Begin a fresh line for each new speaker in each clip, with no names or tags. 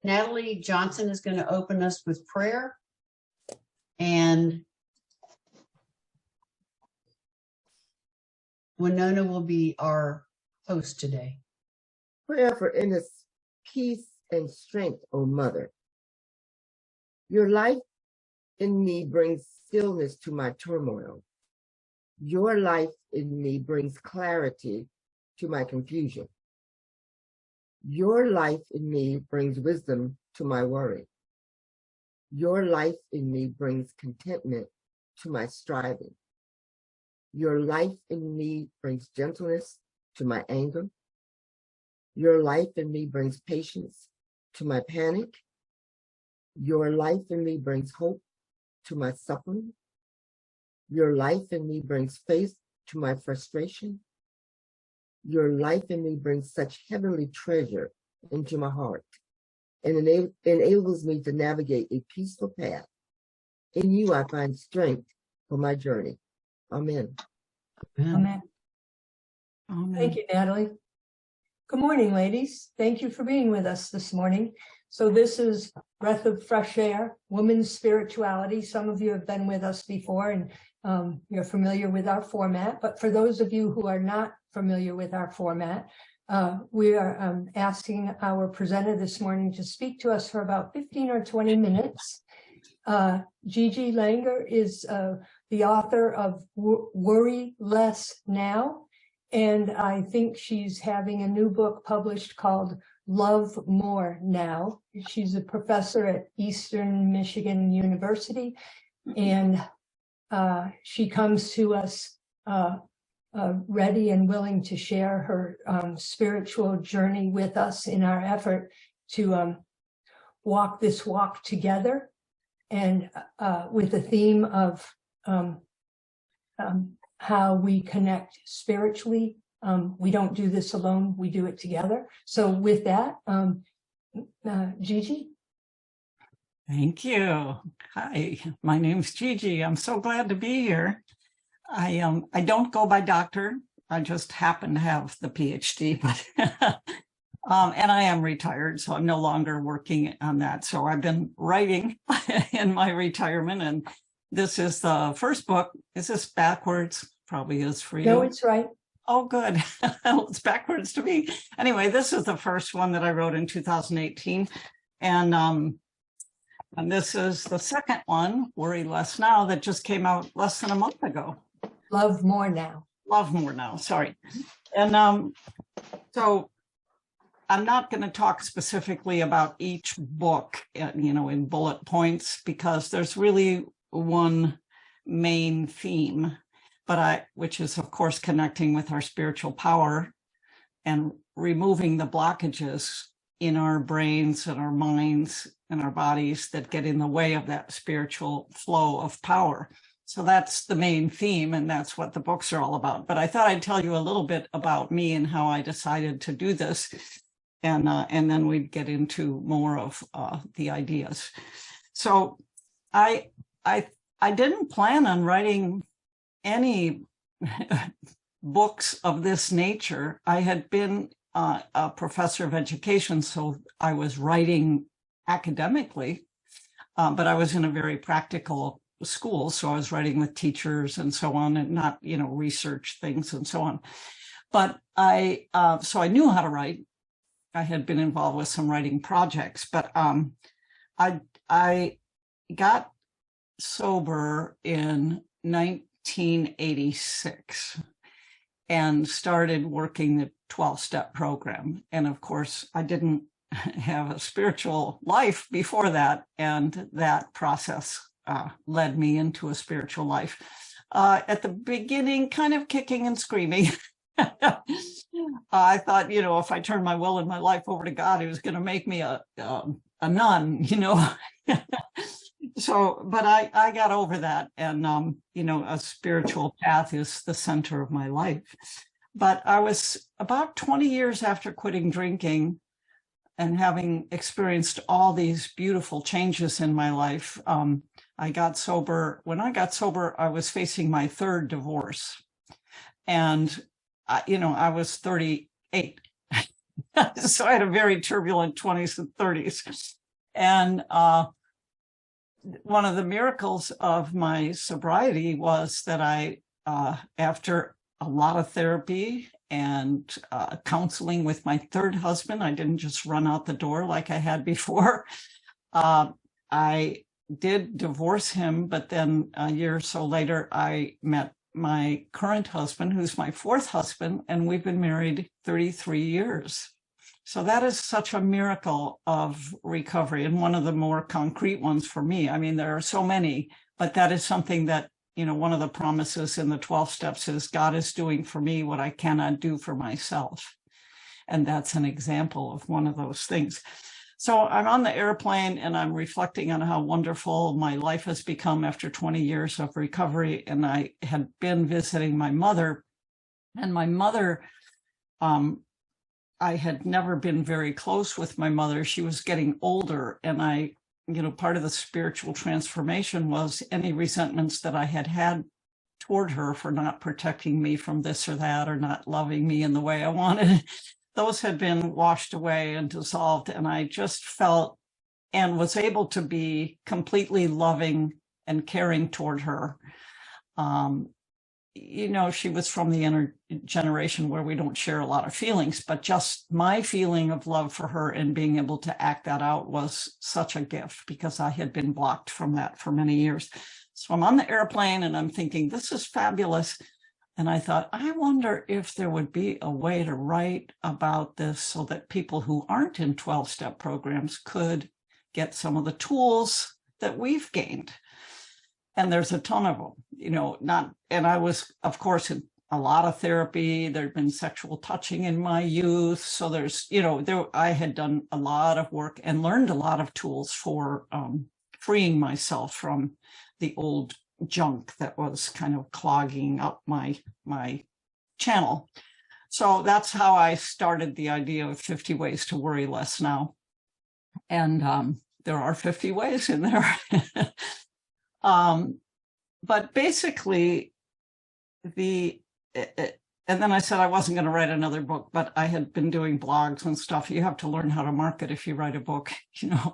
Natalie Johnson is going to open us with prayer. And Winona will be our host today.
Prayer for inner peace and strength, O Mother. Your life in me brings stillness to my turmoil. Your life in me brings clarity to my confusion. Your life in me brings wisdom to my worry. Your life in me brings contentment to my striving. Your life in me brings gentleness to my anger. Your life in me brings patience to my panic. Your life in me brings hope to my suffering. Your life in me brings faith to my frustration. Your life in me brings such heavenly treasure into my heart and enables me to navigate a peaceful path. In you, I find strength for my journey. Amen.
Amen. Amen. Thank you, Natalie. Good morning, ladies. Thank you for being with us this morning. So this is Breath of Fresh Air, Women's Spirituality. Some of you have been with us before and you're familiar with our format. But for those of you who are not familiar with our format, we are asking our presenter this morning to speak to us for about 15 or 20 minutes. Gigi Langer is the author of Worry Less Now. And I think she's having a new book published called Love More Now. She's a professor at Eastern Michigan University, and she comes to us ready and willing to share her spiritual journey with us in our effort to walk this walk together, and with the theme of how we connect spiritually. We don't do this alone, we do it together. So with that, Gigi.
Thank you. Hi, my name's Gigi. I'm so glad to be here. I don't go by doctor. I just happen to have the PhD, but and I am retired, so I'm no longer working on that. So I've been writing in my retirement, and this is the first book. Is this backwards? Probably is for you.
No, it's right.
Oh, good. It's backwards to me. Anyway, this is the first one that I wrote in 2018. And this is the second one, Worry Less Now, that just came out less than a month ago.
Love More Now.
Love More Now, sorry. And so I'm not going to talk specifically about each book, in bullet points, because there's really one main theme, which is, of course, connecting with our spiritual power and removing the blockages in our brains and our minds and our bodies that get in the way of that spiritual flow of power. So that's the main theme, and that's what the books are all about. But I thought I'd tell you a little bit about me and how I decided to do this, and then we'd get into more of the ideas. So I didn't plan on writing any books of this nature. I had been a professor of education, so I was writing academically, but I was in a very practical school, so I was writing with teachers and so on, and not, research things and so on. But so I knew how to write. I had been involved with some writing projects, but I got sober in 1986 and started working the 12-step program. And of course, I didn't have a spiritual life before that. And that process led me into a spiritual life. At the beginning, kind of kicking and screaming. I thought, if I turned my will and my life over to God, he was going to make me a nun, So, but I got over that, and, a spiritual path is the center of my life. But I was about 20 years after quitting drinking and having experienced all these beautiful changes in my life. I got sober. When I got sober, I was facing my third divorce, and, I was 38. So I had a very turbulent 20s and 30s. And one of the miracles of my sobriety was that I, after a lot of therapy and counseling with my third husband, I didn't just run out the door like I had before. I did divorce him, but then a year or so later, I met my current husband, who's my fourth husband, and we've been married 33 years. So that is such a miracle of recovery, and one of the more concrete ones for me. I mean, there are so many, but that is something that, you know, one of the promises in the 12 steps is God is doing for me what I cannot do for myself. And that's an example of one of those things. So I'm on the airplane and I'm reflecting on how wonderful my life has become after 20 years of recovery. And I had been visiting my mother, and my mother, I had never been very close with my mother. She was getting older, and part of the spiritual transformation was any resentments that I had had toward her for not protecting me from this or that, or not loving me in the way I wanted. Those had been washed away and dissolved, and I just felt and was able to be completely loving and caring toward her. She was from the generation where we don't share a lot of feelings, but just my feeling of love for her and being able to act that out was such a gift, because I had been blocked from that for many years. So I'm on the airplane and I'm thinking, this is fabulous. And I thought, I wonder if there would be a way to write about this so that people who aren't in 12-step programs could get some of the tools that we've gained. And there's a ton of them, and I was, of course, in a lot of therapy. There'd been sexual touching in my youth. So I had done a lot of work and learned a lot of tools for freeing myself from the old junk that was kind of clogging up my channel. So that's how I started the idea of 50 ways to worry less now. And there are 50 ways in there. But basically and then I said I wasn't going to write another book, but I had been doing blogs and stuff. You have to learn how to market if you write a book,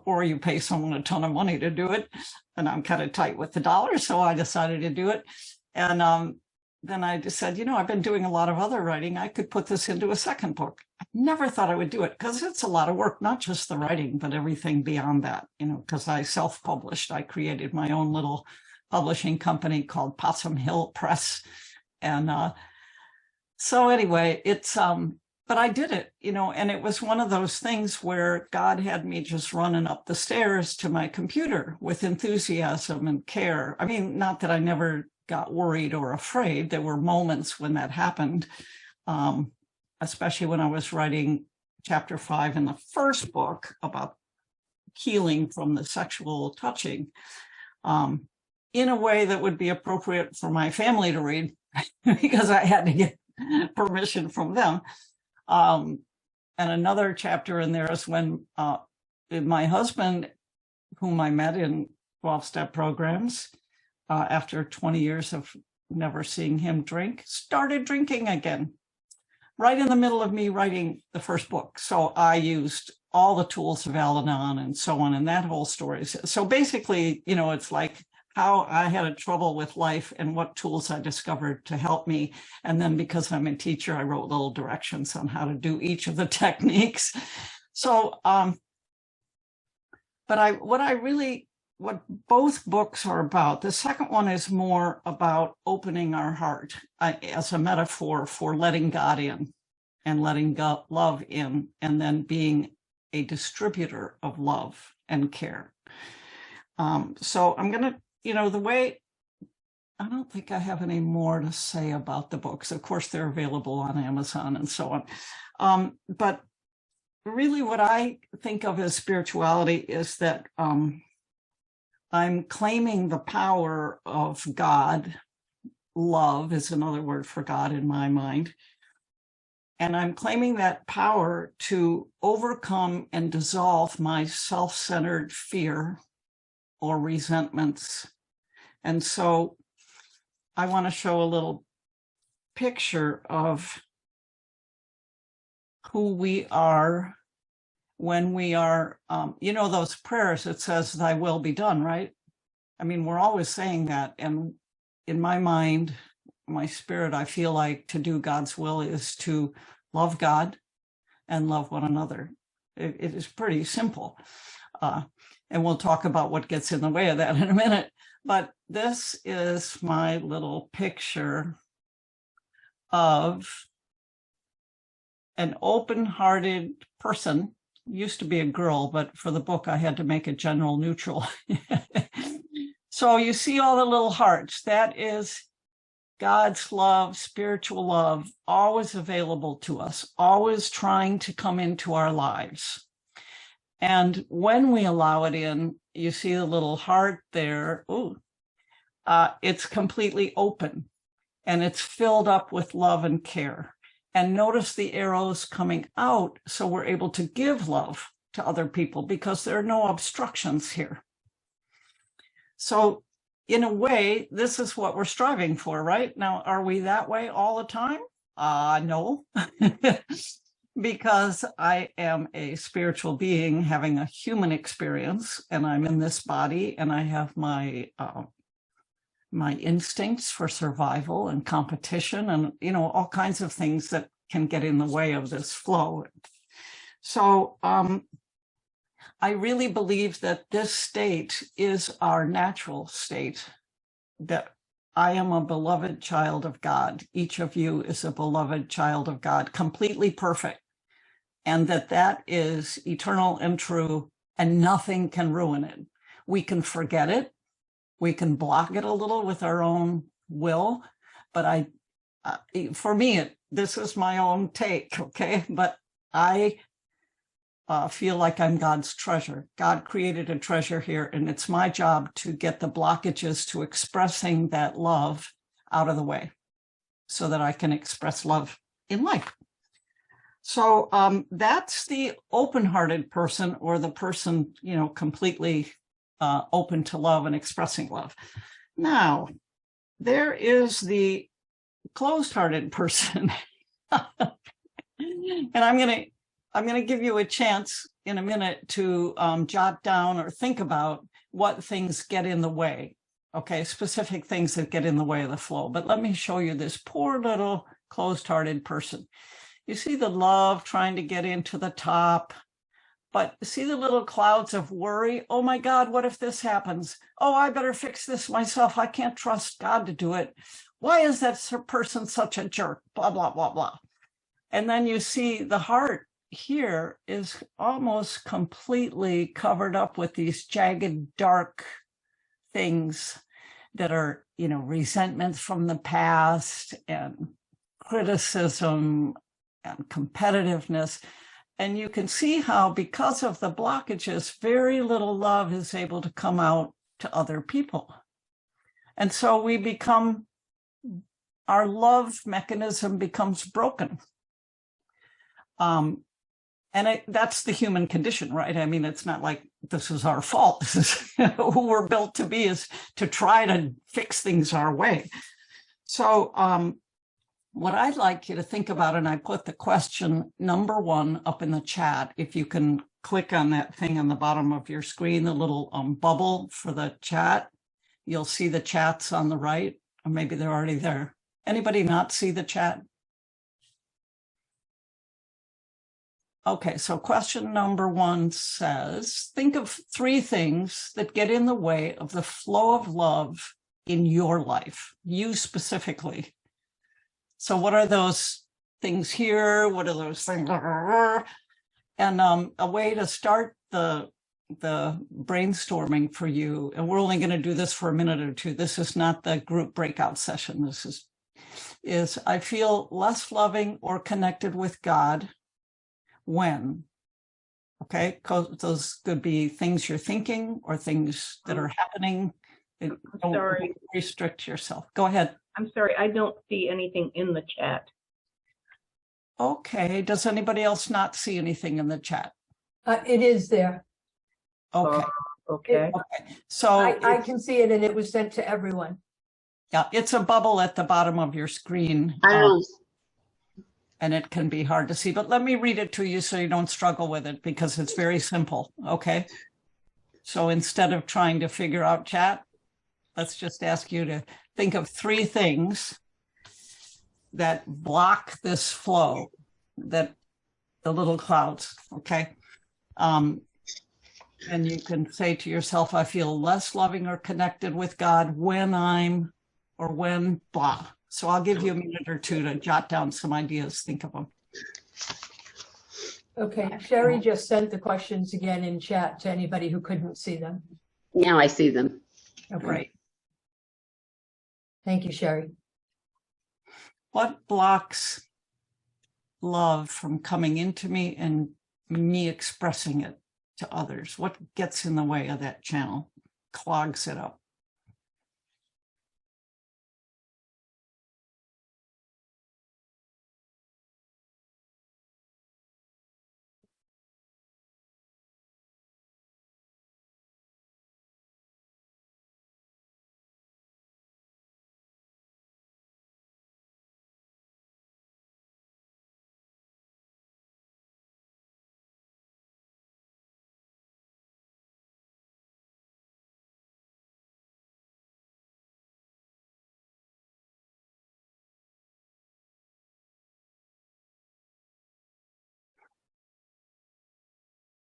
or you pay someone a ton of money to do it. And I'm kind of tight with the dollar, so I decided to do it. And then I just said, I've been doing a lot of other writing. I could put this into a second book. I never thought I would do it because it's a lot of work, not just the writing, but everything beyond that, because I self-published. I created my own little publishing company called Possum Hill Press. And so anyway, it's, but I did it, and it was one of those things where God had me just running up the stairs to my computer with enthusiasm and care. I mean, not that I never got worried or afraid. There were moments when that happened, especially when I was writing chapter 5 in the first book about healing from the sexual touching, in a way that would be appropriate for my family to read, because I had to get permission from them. And another chapter in there is when my husband, whom I met in 12-step programs, after 20 years of never seeing him drink, started drinking again, right in the middle of me writing the first book. So I used all the tools of Al-Anon and so on, and that whole story. So basically, it's like how I had a trouble with life and what tools I discovered to help me. And then because I'm a teacher, I wrote little directions on how to do each of the techniques. So, what both books are about, the second one is more about opening our heart as a metaphor for letting God in and letting love in, and then being a distributor of love and care. So I'm going to, the way, I don't think I have any more to say about the books. Of course, they're available on Amazon and so on. But really what I think of as spirituality is that I'm claiming the power of God. Love is another word for God in my mind. And I'm claiming that power to overcome and dissolve my self-centered fear or resentments. And so I want to show a little picture of who we are when we are, you know, those prayers, it says, thy will be done, right? I mean, we're always saying that. And in my mind, my spirit, I feel like to do God's will is to love God and love one another. It is pretty simple. And we'll talk about what gets in the way of that in a minute. But this is my little picture of an open-hearted person. Used to be a girl, but for the book, I had to make it general neutral. So you see all the little hearts. That is God's love, spiritual love, always available to us, always trying to come into our lives. And when we allow it in, you see the little heart there. Ooh, it's completely open and it's filled up with love and care. And notice the arrows coming out, so we're able to give love to other people because there are no obstructions here. So in a way, this is what we're striving for, right? Now, are we that way all the time? No, because I am a spiritual being having a human experience, and I'm in this body, and I have my my instincts for survival and competition and, you know, all kinds of things that can get in the way of this flow. So I really believe that this state is our natural state, that I am a beloved child of God. Each of you is a beloved child of God, completely perfect. And that is eternal and true, and nothing can ruin it. We can forget it. We can block it a little with our own will, but for me, this is my own take, okay? But I feel like I'm God's treasure. God created a treasure here, and it's my job to get the blockages to expressing that love out of the way so that I can express love in life. So that's the open-hearted person, or the person, you know, completely open to love and expressing love. Now, there is the closed-hearted person. And I'm going to give you a chance in a minute to jot down or think about what things get in the way. Okay, specific things that get in the way of the flow. But let me show you this poor little closed-hearted person. You see the love trying to get into the top, but see the little clouds of worry. Oh my God, what if this happens? Oh, I better fix this myself. I can't trust God to do it. Why is that person such a jerk? Blah, blah, blah, blah. And then you see the heart here is almost completely covered up with these jagged, dark things that are, you know, resentments from the past and criticism and competitiveness. And you can see how, because of the blockages, very little love is able to come out to other people. And so we become, our love mechanism becomes broken. And that's the human condition, right? I mean, it's not like this is our fault. This is who we're built to be, is to try to fix things our way. So what I'd like you to think about, and I put the question number 1 up in the chat. If you can click on that thing on the bottom of your screen, the little bubble for the chat, you'll see the chats on the right, or maybe they're already there. Anybody not see the chat? Okay, so question number 1 says, think of 3 things that get in the way of the flow of love in your life, you specifically. So what are those things here? What are those things? And a way to start the brainstorming for you, and we're only going to do this for a minute or 2. This is not the group breakout session. This is I feel less loving or connected with God when, okay, those could be things you're thinking or things that are happening. Don't restrict yourself. Go ahead.
I'm sorry, I don't see anything in the chat.
Okay, does anybody else not see anything in the chat?
It is there.
Okay.
Okay.
So
I can see it, and it was sent to everyone.
yeah, it's a bubble at the bottom of your screen. and it can be hard to see, but let me read it to you so you don't struggle with it, because it's very simple. Okay. So instead of trying to figure out chat, let's just ask you to think of 3 things that block this flow, that the little clouds. Okay. And you can say to yourself, I feel less loving or connected with God when I'm, or when blah. So I'll give you a minute or 2 to jot down some ideas. Think of them.
Okay, Sherry just sent the questions again in chat to anybody who couldn't see them.
Now I see them.
Oh, great. Thank you, Sherry.
What blocks love from coming into me and me expressing it to others? What gets in the way of that channel, clogs it up?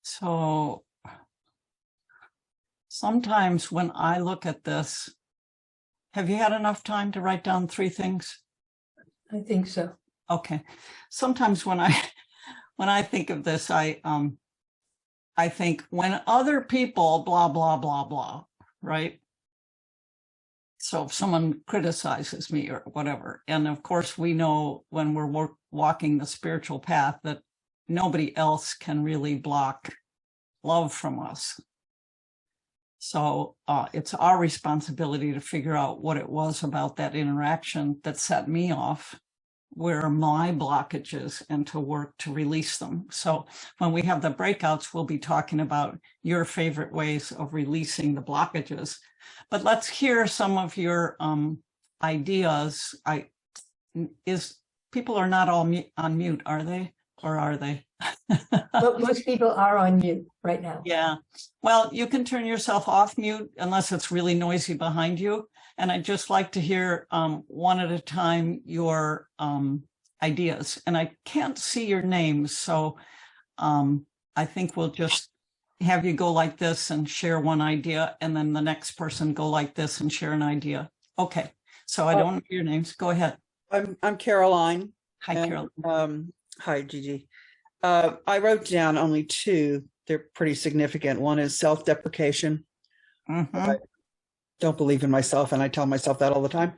So sometimes when I look at this, have you had enough time to write down 3 things?
I think so.
Okay. Sometimes when I think of this, I think when other people blah, blah, blah, blah, right? So if someone criticizes me or whatever, and of course we know when we're walking the spiritual path that nobody else can really block love from us. So it's our responsibility to figure out what it was about that interaction that set me off, where are my blockages, and to work to release them. So when we have the breakouts, we'll be talking about your favorite ways of releasing the blockages. But let's hear some of your ideas. People are not all on mute, are they? Or are they?
But most people are on mute right now.
Yeah. Well, you can turn yourself off mute unless it's really noisy behind you. And I'd just like to hear one at a time your ideas. And I can't see your names, so I think we'll just have you go like this and share one idea, and then the next person go like this and share an idea. Okay. So I don't know your names. Go ahead.
I'm Caroline.
Hi,
and,
Carol.
Hi, Gigi. I wrote down only 2. They're pretty significant. One is self-deprecation. I don't believe in myself, and I tell myself that all the time.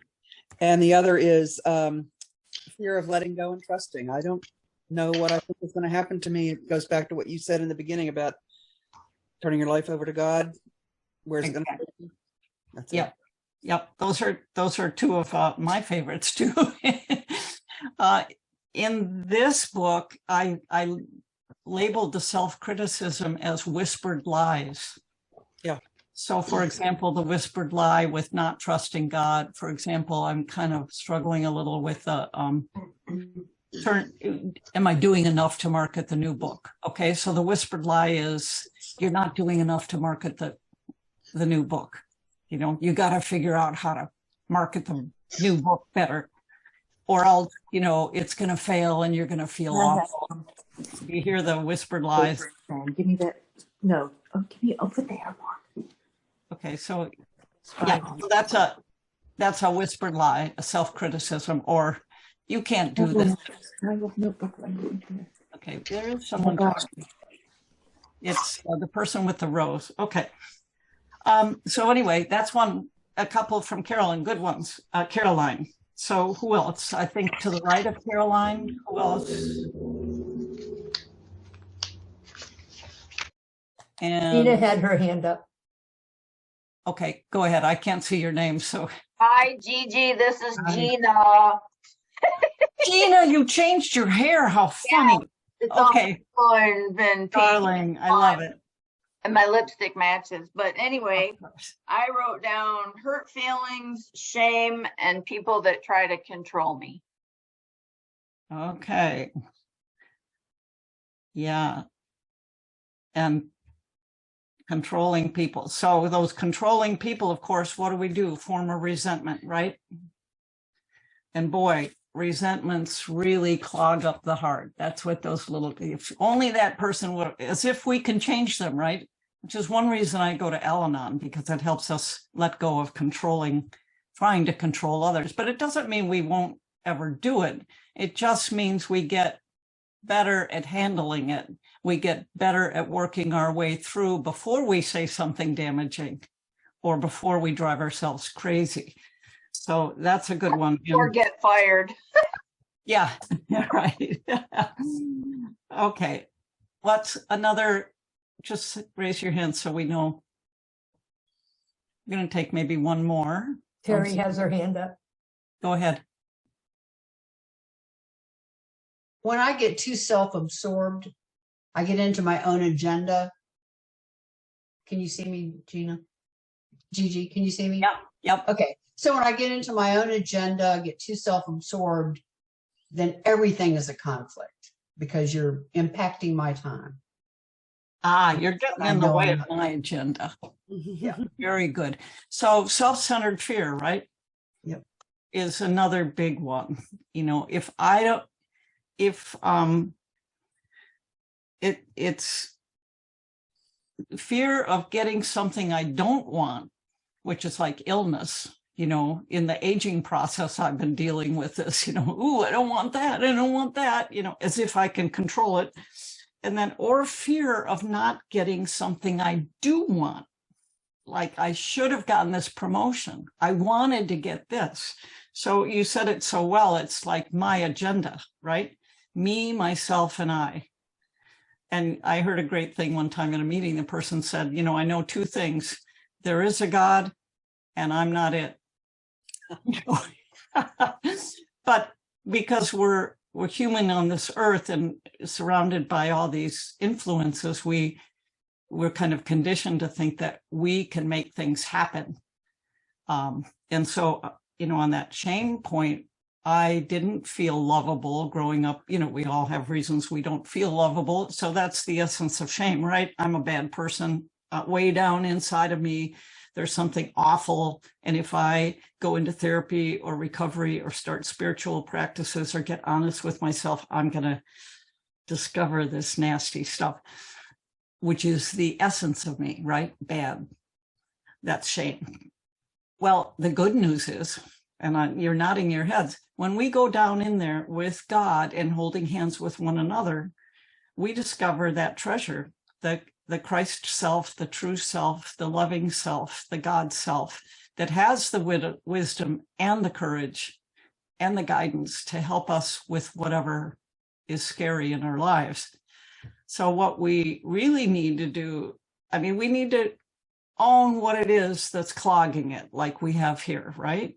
And the other is fear of letting go and trusting. I don't know what I think is going to happen to me. It goes back to what you said in the beginning about turning your life over to God. Where's it going to be? That's it.
Yep. Those are 2 of my favorites too. In this book, I labeled the self-criticism as whispered lies.
Yeah.
So, for example, the whispered lie with not trusting God. For example, I'm kind of struggling a little with the am I doing enough to market the new book? Okay, so the whispered lie is you're not doing enough to market the new book. You know, you got to figure out how to market the new book better, or else, you know, it's going to fail and you're going to feel awful. You hear the whispered lies.
Give me that. No. Oh, give me over there.
Okay, so yeah, that's a whispered lie, a self-criticism, or you can't do this.
I have notebook right here.
Okay, there is someone talking. It's the person with the rose. Okay. So anyway, that's a couple from Caroline, good ones. Caroline. So who else? I think to the right of Caroline, who else? And
Gina had her hand up.
okay, go ahead. I can't see your name, so.
Hi, Gigi. This is
Hi.
Gina.
Gina, you changed your hair. How funny.
It's
Okay,
all and pink,
darling, I love it.
and my lipstick matches. But anyway,
Of course.
I wrote down hurt feelings, shame, and people that try to control me.
Okay. Yeah. And controlling people. So those controlling people, of course, what do? Form a resentment, right? And boy, resentments really clog up the heart. That's what those little, if only that person would, as if we can change them, right? Which is one reason I go to Al-Anon, because it helps us let go of trying to control others. But it doesn't mean we won't ever do it. It just means we get better at handling it. We get better at working our way through before we say something damaging or before we drive ourselves crazy. So that's a good one.
Or get fired.
Yeah, right. Okay. What's another? Just raise your hand so we know. I'm going to take maybe one more.
Terry has her hand up.
Go ahead.
When I get too self-absorbed, I get into my own agenda. Can you see me, Gina? Gigi, can you see me?
Yep.
Okay. So when I get into my own agenda, get too self-absorbed, then everything is a conflict because you're impacting my time.
You're getting in the way of my agenda. Yeah, very good. So self-centered fear, right?
Yep.
Is another big one. You know, it's fear of getting something I don't want, which is like illness. You know, in the aging process, I've been dealing with this, you know, ooh, I don't want that. I don't want that, you know, as if I can control it. And then, or fear of not getting something I do want. Like I should have gotten this promotion. I wanted to get this. So you said it so well. It's like my agenda, right? Me, myself, and I. And I heard a great thing one time in a meeting. The person said, you know, I know two things. There is a God and I'm not it. But because we're human on this earth and surrounded by all these influences, we're kind of conditioned to think that we can make things happen. And so, you know, on that shame point, I didn't feel lovable growing up. You know, we all have reasons we don't feel lovable. So that's the essence of shame, right? I'm a bad person. Way down inside of me, there's something awful. And if I go into therapy or recovery or start spiritual practices or get honest with myself, I'm going to discover this nasty stuff, which is the essence of me, right? Bad. That's shame. Well, the good news is, and you're nodding your heads, when we go down in there with God and holding hands with one another, we discover that treasure, the Christ self, the true self, the loving self, the God self that has the wisdom and the courage and the guidance to help us with whatever is scary in our lives. So what we really need to do, I mean, we need to own what it is that's clogging it, like we have here, right?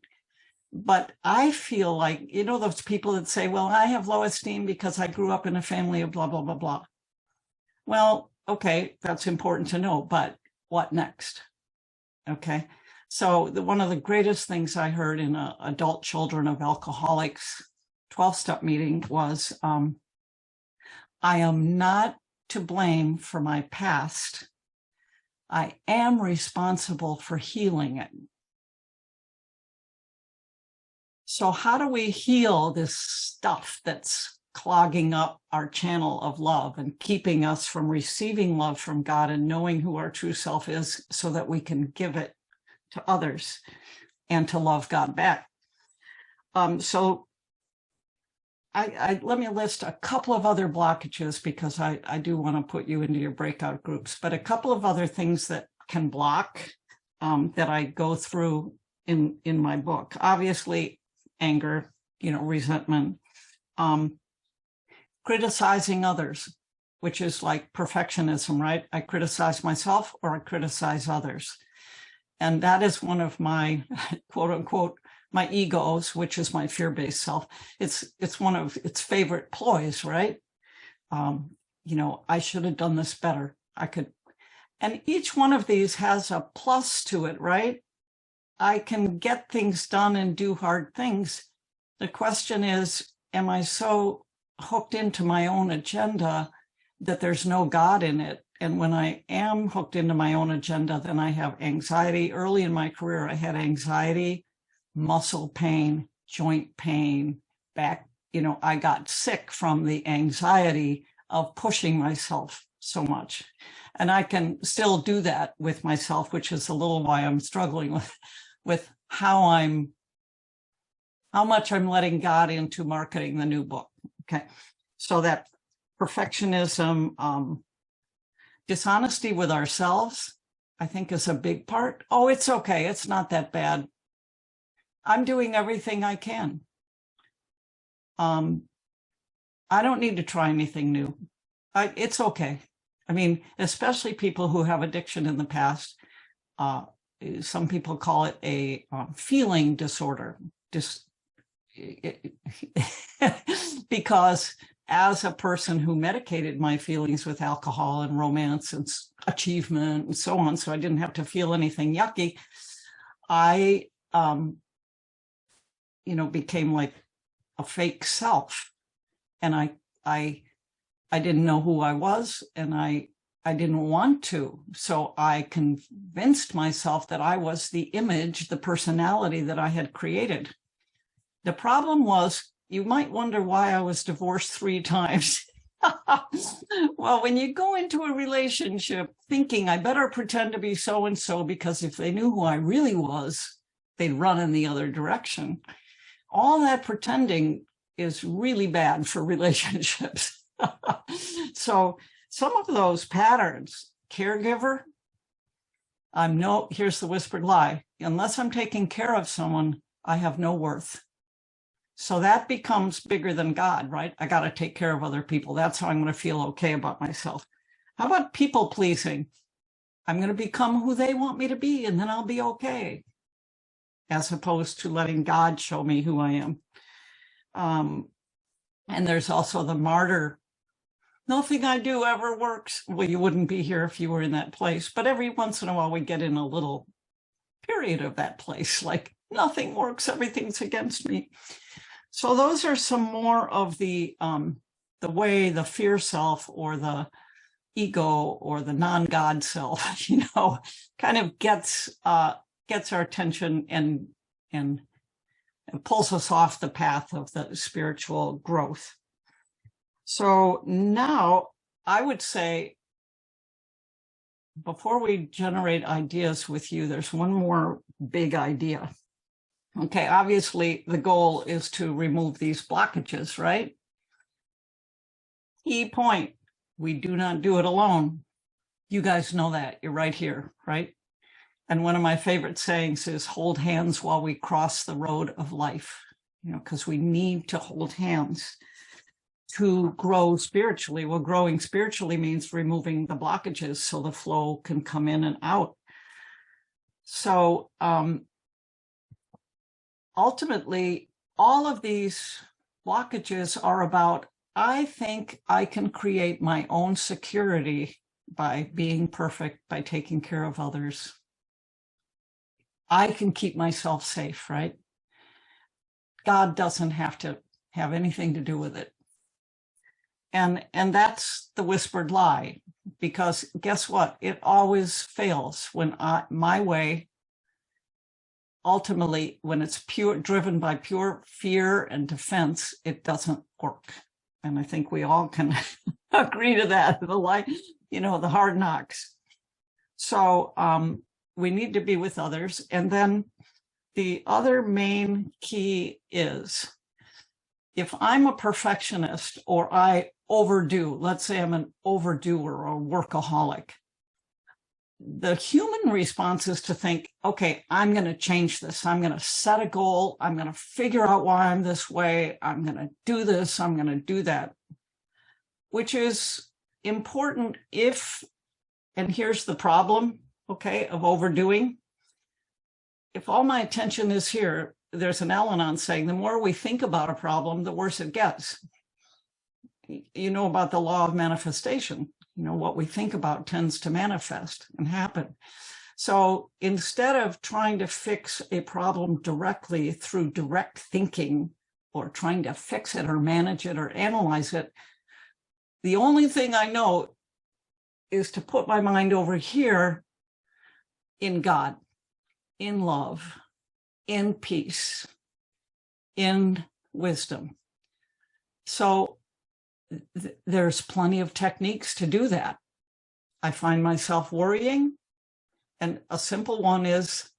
But I feel like, you know, those people that say, well, I have low esteem because I grew up in a family of blah, blah, blah, blah. Well, okay, that's important to know, but what next? Okay, so one of the greatest things I heard in adult children of alcoholics 12-step meeting was, I am not to blame for my past. I am responsible for healing it. So how do we heal this stuff that's clogging up our channel of love and keeping us from receiving love from God and knowing who our true self is so that we can give it to others and to love God back? So let me list a couple of other blockages because I do want to put you into your breakout groups, but a couple of other things that can block that I go through in my book. Obviously, anger, you know, resentment, criticizing others, which is like perfectionism, right? I criticize myself or I criticize others. And that is one of my quote unquote, my egos, which is my fear-based self. It's one of its favorite ploys, right? You know, I should have done this better. I could, and each one of these has a plus to it, right? I can get things done and do hard things. The question is, am I so hooked into my own agenda that there's no God in it? And when I am hooked into my own agenda, then I have anxiety. Early in my career, I had anxiety, muscle pain, joint pain, back. I got sick from the anxiety of pushing myself so much. And I can still do that with myself, which is a little why I'm struggling with how much I'm letting God into marketing the new book. Okay. So that perfectionism, dishonesty with ourselves, I think is a big part. Oh, it's okay. It's not that bad. I'm doing everything I can. I don't need to try anything new. It's okay. I mean, especially people who have addiction in the past. Some people call it a feeling disorder. Because as a person who medicated my feelings with alcohol and romance and achievement and so on, so I didn't have to feel anything yucky, I, became like a fake self. And I didn't know who I was, and I didn't want to. So I convinced myself that I was the image, the personality that I had created. The problem was, you might wonder why I was divorced 3 times. Well, when you go into a relationship thinking I better pretend to be so-and-so, because if they knew who I really was, they'd run in the other direction. All that pretending is really bad for relationships. So some of those patterns, caregiver, here's the whispered lie. Unless I'm taking care of someone, I have no worth. So that becomes bigger than God, right? I got to take care of other people. That's how I'm going to feel okay about myself. How about people pleasing? I'm going to become who they want me to be, and then I'll be okay. As opposed to letting God show me who I am. And there's also the martyr. Nothing I do ever works. Well, you wouldn't be here if you were in that place. But every once in a while, we get in a little period of that place, like nothing works, everything's against me. So those are some more of the way the fear self or the ego or the non-God self, kind of gets our attention and pulls us off the path of the spiritual growth. So now I would say, before we generate ideas with you, there's one more big idea. Okay, obviously the goal is to remove these blockages, right? Key point, we do not do it alone. You guys know that, you're right here, right? And one of my favorite sayings is hold hands while we cross the road of life, because we need to hold hands to grow spiritually. Well, growing spiritually means removing the blockages so the flow can come in and out. So ultimately, all of these blockages are about, I think I can create my own security by being perfect, by taking care of others. I can keep myself safe, right? God doesn't have to have anything to do with it. And that's the whispered lie, because guess what? It always fails when my way, ultimately, when it's driven by pure fear and defense, it doesn't work. And I think we all can agree to that, the hard knocks. So we need to be with others. And then the other main key is, if I'm a perfectionist or I overdo, let's say I'm an overdoer or workaholic, the human response is to think, okay, I'm going to change this. I'm going to set a goal. I'm going to figure out why I'm this way. I'm going to do this. I'm going to do that, which is important if, and here's the problem, okay, of overdoing. If all my attention is here, there's an Al-Anon saying, the more we think about a problem, the worse it gets. You know about the law of manifestation. What we think about tends to manifest and happen. So instead of trying to fix a problem directly through direct thinking or trying to fix it or manage it or analyze it. The only thing I know is to put my mind over here in God, in love, in peace, in wisdom. So there's plenty of techniques to do that. I find myself worrying, and a simple one is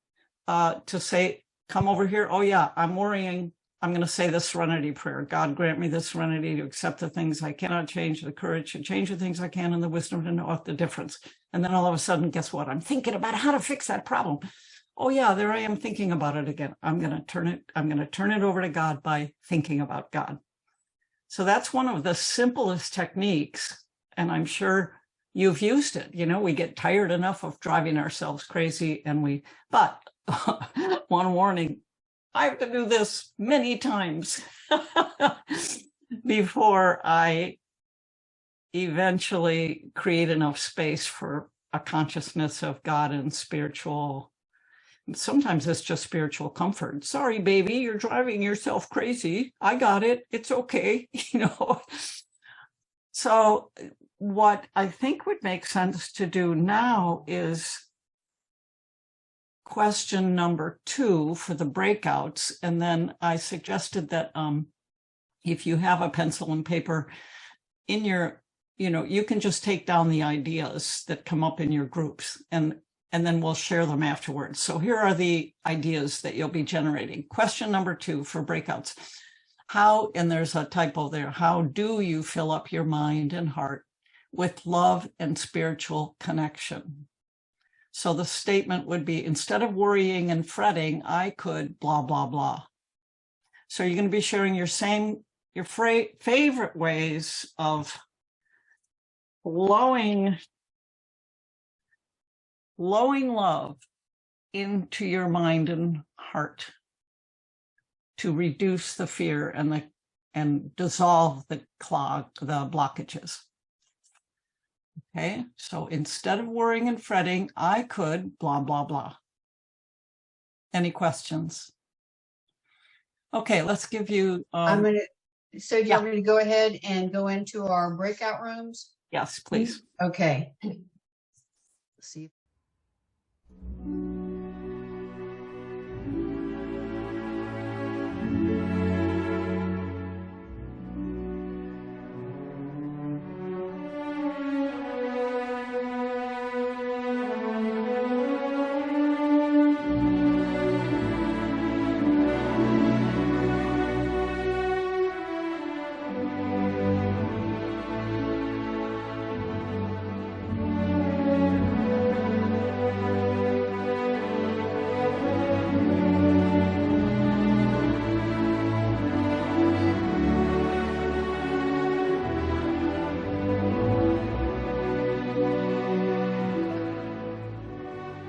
to say, come over here. Oh yeah, I'm worrying. I'm going to say the serenity prayer. God grant me the serenity to accept the things I cannot change, the courage to change the things I can, and the wisdom to know the difference. And then all of a sudden, guess what? I'm thinking about how to fix that problem. Oh yeah, there I am thinking about it again. I'm going to turn it over to God by thinking about God. So that's one of the simplest techniques. And I'm sure you've used it. You know, we get tired enough of driving ourselves crazy, but one warning, I have to do this many times before I eventually create enough space for a consciousness of God and spiritual. Sometimes it's just spiritual comfort. Sorry, baby, you're driving yourself crazy. I got it. It's okay. You know. So what I think would make sense to do now is question number 2 for the breakouts. And then I suggested that if you have a pencil and paper in your, you can just take down the ideas that come up in your groups, and then we'll share them afterwards. So here are the ideas that you'll be generating. Question number 2 for breakouts. How, and there's a typo there, how do you fill up your mind and heart with love and spiritual connection? So the statement would be, instead of worrying and fretting, I could blah, blah, blah. So you're going to be sharing your favorite ways of flowing love into your mind and heart to reduce the fear and dissolve the blockages. Okay, so instead of worrying and fretting, I could blah, blah, blah. Any questions? Okay, let's give you.
So you want me to go ahead and go into our breakout rooms?
Yes, please.
Okay. Let's see.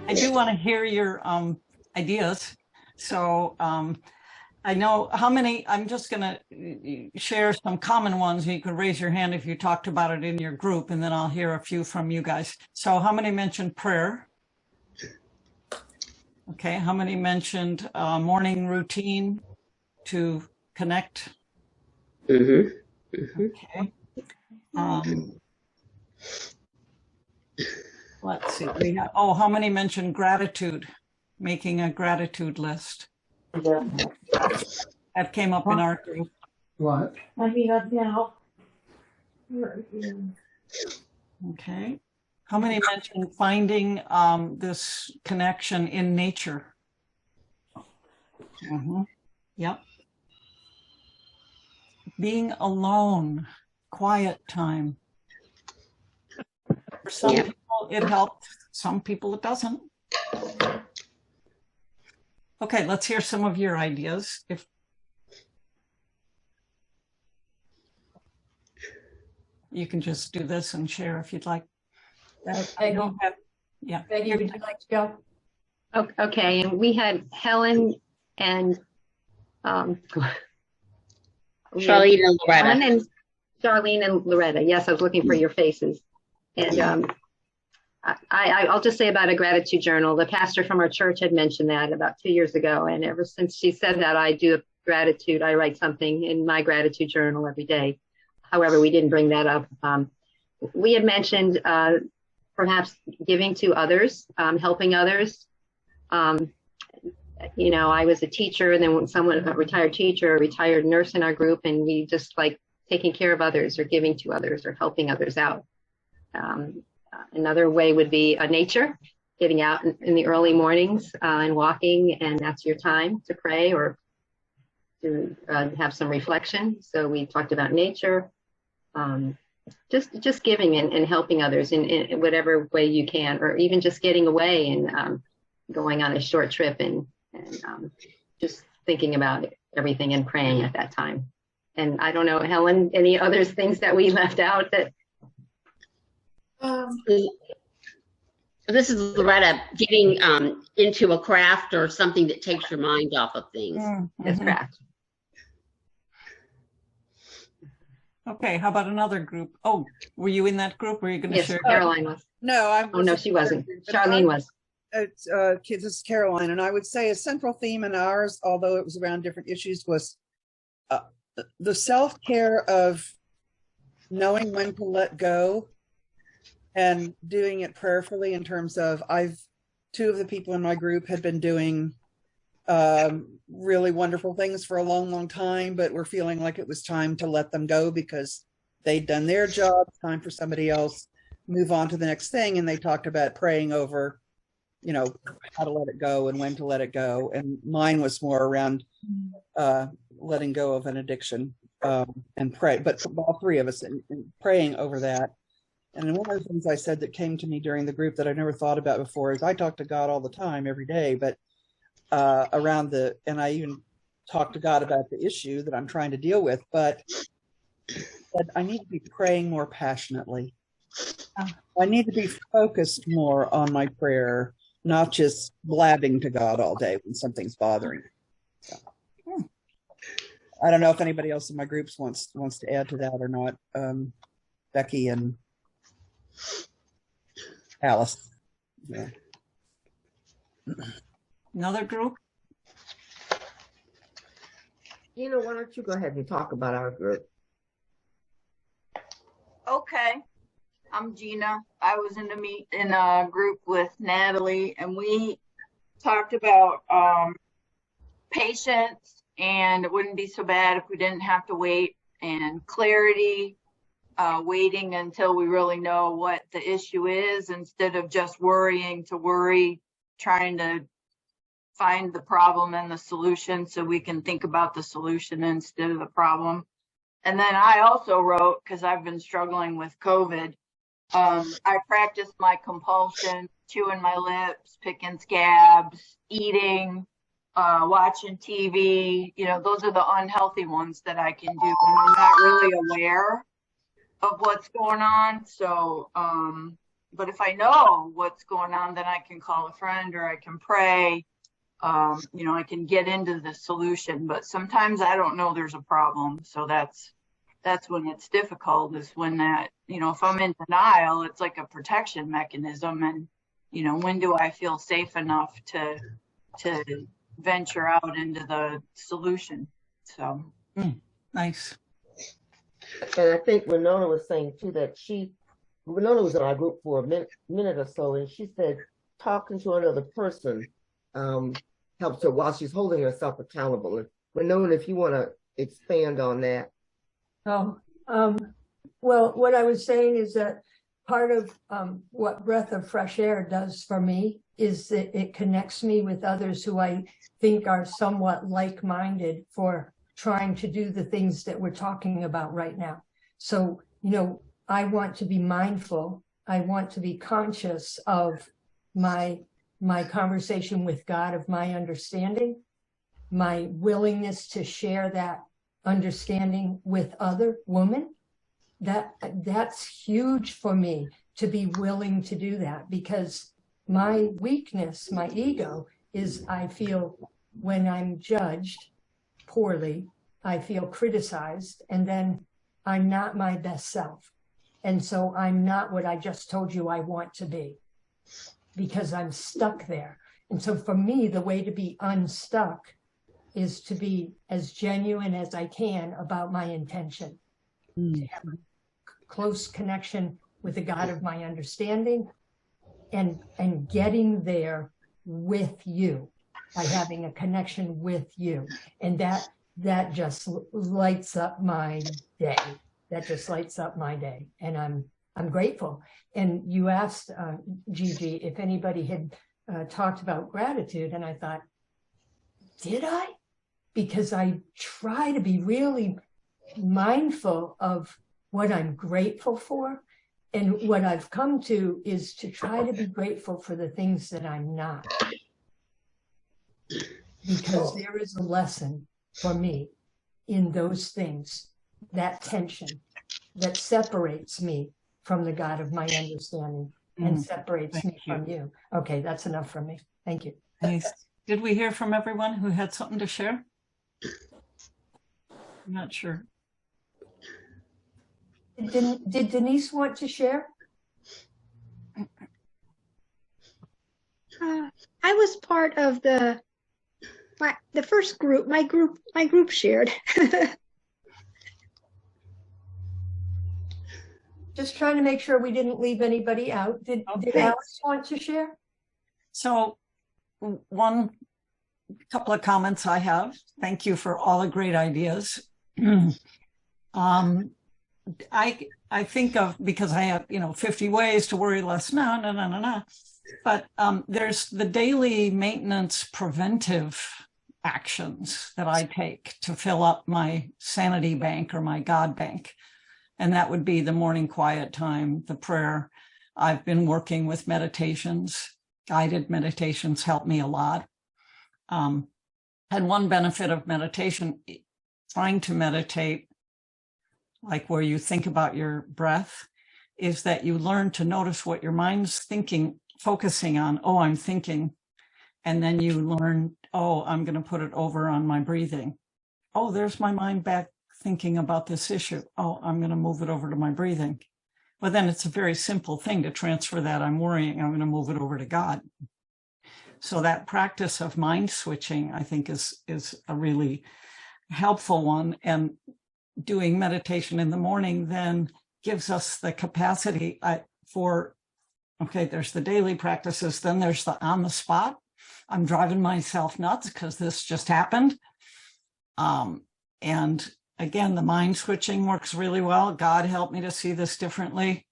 I do want to hear your ideas. So I know how many, I'm just going to share some common ones. You can raise your hand if you talked about it in your group, and then I'll hear a few from you guys. So how many mentioned prayer? Okay, how many mentioned morning routine to connect? Okay. Let's see. We have, how many mentioned gratitude? Making a gratitude list.
Yeah.
That came up in our group.
What?
I mean, now.
Okay. How many mentioned finding this connection in nature? Yep. Being alone, quiet time. For some people, it helps. Some people, it doesn't. Okay, let's hear some of your ideas. If you can just do this and share if you'd like.
I don't have.
Yeah.
Peggy, would you like to go?
Okay, and we had Helen and
Charlene and Loretta.
Helen and Charlene and Loretta. Yes, I was looking for your faces. And I'll just say about a gratitude journal. The pastor from our church had mentioned that about 2 years ago. And ever since she said that, I do gratitude. I write something in my gratitude journal every day. However, we didn't bring that up. We had mentioned perhaps giving to others, helping others. You know, I was a teacher, and then someone, a retired teacher, a retired nurse in our group, and we just like taking care of others or giving to others or helping others out. Another way would be nature, getting out in the early mornings and walking, and that's your time to pray or to have some reflection. So we talked about nature, just giving and helping others in whatever way you can, or even just getting away and going on a short trip and just thinking about everything and praying at that time. And I don't know, Helen, any other things that we left out that?
This is Loretta, getting into a craft or something that takes your mind off of things.
This craft.
Okay, how about another group? Oh, were you in that group? Were you going to
Yes,
share?
Caroline was.
No, I
Oh, no, she wasn't. Charlene was.
It's kids, this is Caroline, and I would say a central theme in ours, although it was around different issues, was the self-care of knowing when to let go and doing it prayerfully, in terms of two of the people in my group had been doing really wonderful things for a long time, but we're feeling like it was time to let them go because they'd done their job. Time for somebody else, move on to the next thing. And they talked about praying over, you know, how to let it go and when to let it go. And mine was more around letting go of an addiction and pray, but for all three of us and praying over that. And then one of the things I said that came to me during the group that I never thought about before is I talk to God all the time, every day, but and I even talk to God about the issue that I'm trying to deal with, but I need to be praying more passionately. I need to be focused more on my prayer, not just blabbing to God all day when something's bothering me. So, I don't know if anybody else in my groups wants to add to that or not. Becky and Alice. Yeah.
Another group?
Gina, why don't you go ahead and talk about our group?
Okay. I'm Gina. I was in a group with Natalie, and we talked about patience, and it wouldn't be so bad if we didn't have to wait, and clarity, waiting until we really know what the issue is instead of just worrying to worry, trying to find the problem and the solution so we can think about the solution instead of the problem. And then I also wrote, because I've been struggling with COVID, I practiced my compulsion, chewing my lips, picking scabs, eating, watching TV. You know, those are the unhealthy ones that I can do when I'm not really aware of what's going on. So, but if I know what's going on, then I can call a friend or I can pray. You know, I can get into the solution, but sometimes I don't know there's a problem. So that's when it's difficult, is when that, you know, if I'm in denial, it's like a protection mechanism. And, you know, when do I feel safe enough to venture out into the solution? So.
Nice.
And I think Winona was saying too that Winona was in our group for a minute or so, and she said talking to another person helps her while she's holding herself accountable. And Winona, if you want to expand on that.
Oh, well, what I was saying is that part of what Breath of Fresh Air does for me is that it connects me with others who I think are somewhat like-minded for trying to do the things that we're talking about right now. So, you know, I want to be mindful. I want to be conscious of my conversation with God, of my understanding, my willingness to share that understanding with other women. That's huge for me, to be willing to do that, because my weakness, my ego, is I feel when I'm judged poorly, I feel criticized, and then I'm not my best self. And so I'm not what I just told you I want to be, because I'm stuck there. And so for me, the way to be unstuck is to be as genuine as I can about my intention, to have a close connection with the God of my understanding, and getting there with you by having a connection with you. And that just lights up my day. That just lights up my day. And I'm grateful. And you asked, Gigi, if anybody had talked about gratitude, and I thought, did I? Because I try to be really mindful of what I'm grateful for. And what I've come to is to try to be grateful for the things that I'm not. Because there is a lesson for me in those things, that tension that separates me from the God of my understanding and separates me from you. Okay, that's enough from me. Thank you.
Nice. Did we hear from everyone who had something to share? I'm not sure.
Did Denise want to share?
I was part of the first group. My group shared.
Just trying to make sure we didn't leave anybody out. Did Alex want to share? So
one couple of comments I have. Thank you for all the great ideas. I think of, because I have, 50 ways to worry less. No. But there's the daily maintenance preventive actions that I take to fill up my sanity bank or my God bank. And that would be the morning quiet time, the prayer. I've been working with meditations. Guided meditations help me a lot. And one benefit of meditation, trying to meditate, like where you think about your breath, is that you learn to notice what your mind's thinking, focusing on. Oh, I'm thinking. And then you learn, oh, I'm going to put it over on my breathing. Oh, there's my mind back thinking about this issue. Oh, I'm going to move it over to my breathing. Well, then it's a very simple thing to transfer that. I'm worrying. I'm going to move it over to God. So that practice of mind switching, I think, is a really helpful one. And doing meditation in the morning then gives us the capacity for, okay, there's the daily practices, then there's the on the spot. I'm driving myself nuts because this just happened. And again, the mind switching works really well. God, help me to see this differently.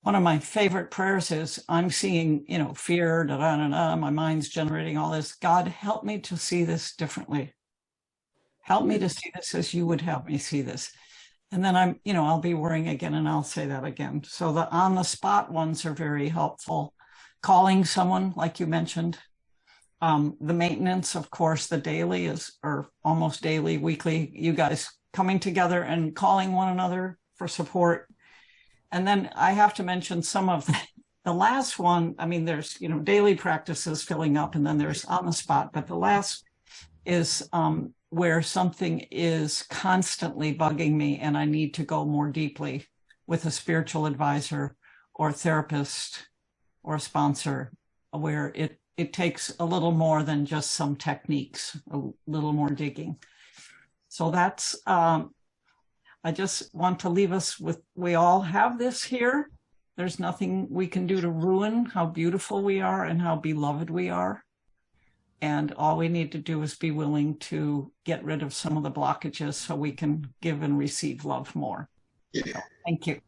One of my favorite prayers is, I'm seeing, fear, my mind's generating all this. God, help me to see this differently. Help me to see this as you would help me see this. And then I'll be worrying again, and I'll say that again. So the on the spot ones are very helpful. Calling someone, like you mentioned. The maintenance, of course, the daily or almost daily, weekly, you guys coming together and calling one another for support. And then I have to mention some of the last one. I mean, there's, daily practices filling up, and then there's on the spot. But the last is where something is constantly bugging me and I need to go more deeply with a spiritual advisor or therapist or sponsor, where it takes a little more than just some techniques, a little more digging. So that's, I just want to leave us with, we all have this here. There's nothing we can do to ruin how beautiful we are and how beloved we are. And all we need to do is be willing to get rid of some of the blockages so we can give and receive love more. So, thank you.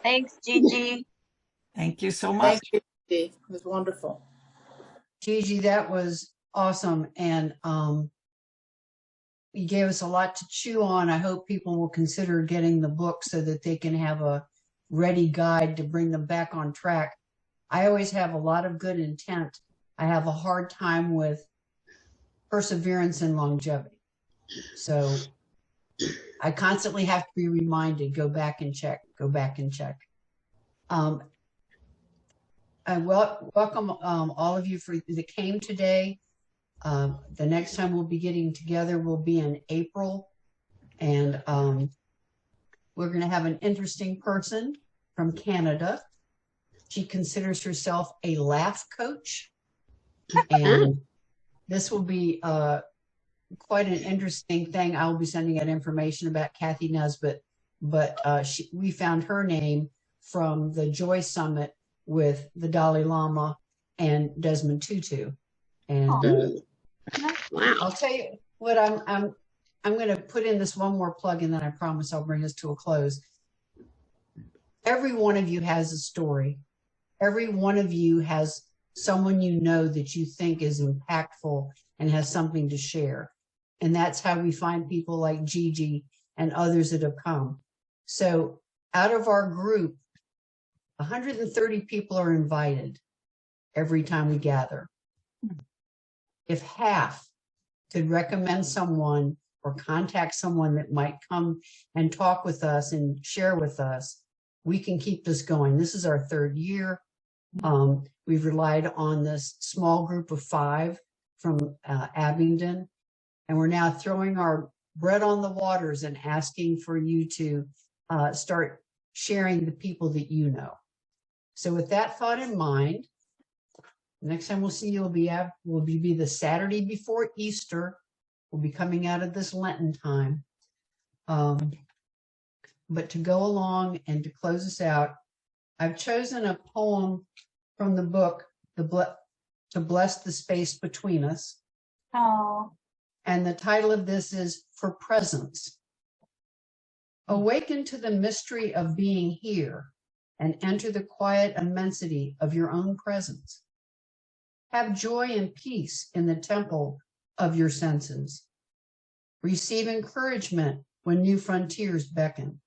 Thanks, Gigi.
Thank you so much.
Thank you, Gigi. It was wonderful.
Gigi, that was awesome. And you gave us a lot to chew on. I hope people will consider getting the book so that they can have a ready guide to bring them back on track. I always have a lot of good intent. I have a hard time with perseverance and longevity. So I constantly have to be reminded, go back and check, go back and check. I welcome all of you that came today. The next time we'll be getting together will be in April. And we're going to have an interesting person from Canada. She considers herself a laugh coach. And this will be quite an interesting thing. I'll be sending out information about Kathy Nesbitt, but we found her name from the Joy Summit with the Dalai Lama and Desmond Tutu. And
wow.
I'll tell you what, I'm going to put in this one more plug, and then I promise I'll bring us to a close. Every one of you has a story. Every one of you has someone you know that you think is impactful and has something to share. And that's how we find people like Gigi and others that have come. So out of our group, 130 people are invited every time we gather. If half could recommend someone or contact someone that might come and talk with us and share with us, we can keep this going. This is our third year. We've relied on this small group of 5 from Abingdon, and we're now throwing our bread on the waters and asking for you to start sharing the people that you know. So with that thought in mind, next time we'll see you will be the Saturday before Easter. We'll be coming out of this Lenten time. But to go along and to close us out, I've chosen a poem from the book, To Bless the Space Between Us.
Oh.
And the title of this is For Presence. Awaken to the mystery of being here and enter the quiet immensity of your own presence. Have joy and peace in the temple of your senses. Receive encouragement when new frontiers beckon.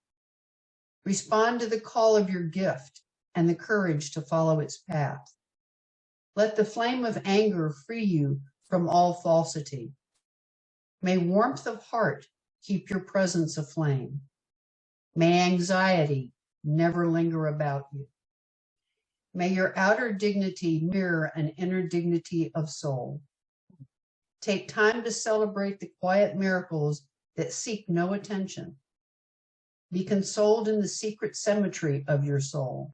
Respond to the call of your gift and the courage to follow its path. Let the flame of anger free you from all falsity. May warmth of heart keep your presence aflame. May anxiety never linger about you. May your outer dignity mirror an inner dignity of soul. Take time to celebrate the quiet miracles that seek no attention. Be consoled in the secret cemetery of your soul.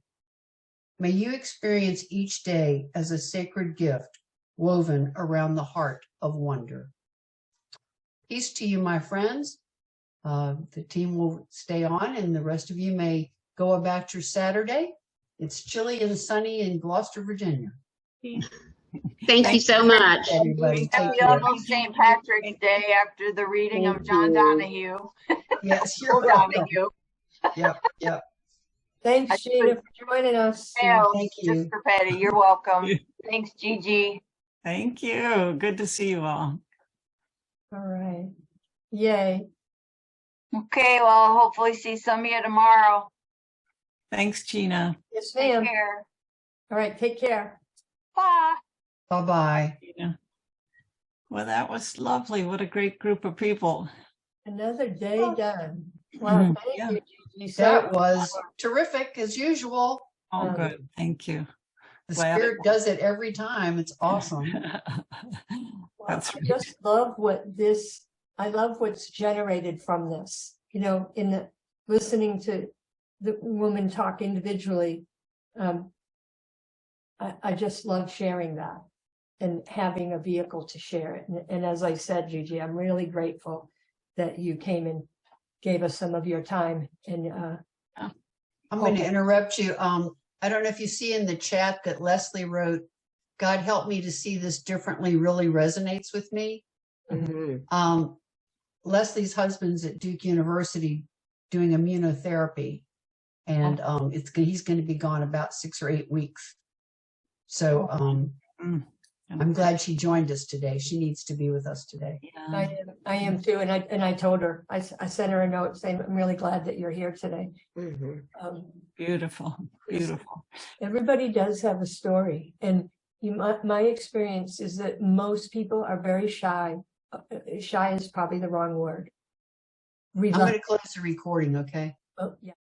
May you experience each day as a sacred gift woven around the heart of wonder. Peace to you, my friends. The team will stay on, and the rest of you may go about your Saturday. It's chilly and sunny in Gloucester, Virginia.
Thank you so much.
Everybody,
Happy almost St. Patrick's Day after the reading of John Donahue.
Yes, you're
Donahue.
Yep.
Thanks, Gina, for joining us.
Thank you.
Sister Patty, you're welcome. Thanks, Gigi.
Thank you. Good to see you all.
All right. Yay.
Okay, well, I'll hopefully see some of you tomorrow.
Thanks, Gina.
Yes,
Take
ma'am.
care.
All right, take care.
Bye.
Bye-bye.
Gina. Well, that was lovely. What a great group of people.
Another day done. Wow, thank you, Gigi.
That was terrific, as usual.
Oh, good. Thank you.
The
Glad
Spirit does it every time. It's awesome.
That's
I just love I love what's generated from this, you know, in the listening to the woman talk individually. I just love sharing that and having a vehicle to share it. And as I said, Gigi, I'm really grateful that you came and gave us some of your time. And
I'm going to interrupt you. I don't know if you see in the chat that Leslie wrote, God help me to see this differently really resonates with me.
Mm-hmm.
Leslie's husband's at Duke University doing immunotherapy, and he's going to be gone about 6 or 8 weeks. So I'm glad she joined us today. She needs to be with us today.
I am too. And I told her, I sent her a note saying, I'm really glad that you're here today.
Mm-hmm.
beautiful.
Everybody does have a story. And my experience is that most people are very shy. Shy is probably the wrong word.
I'm going to close the recording, okay?
Oh, yeah.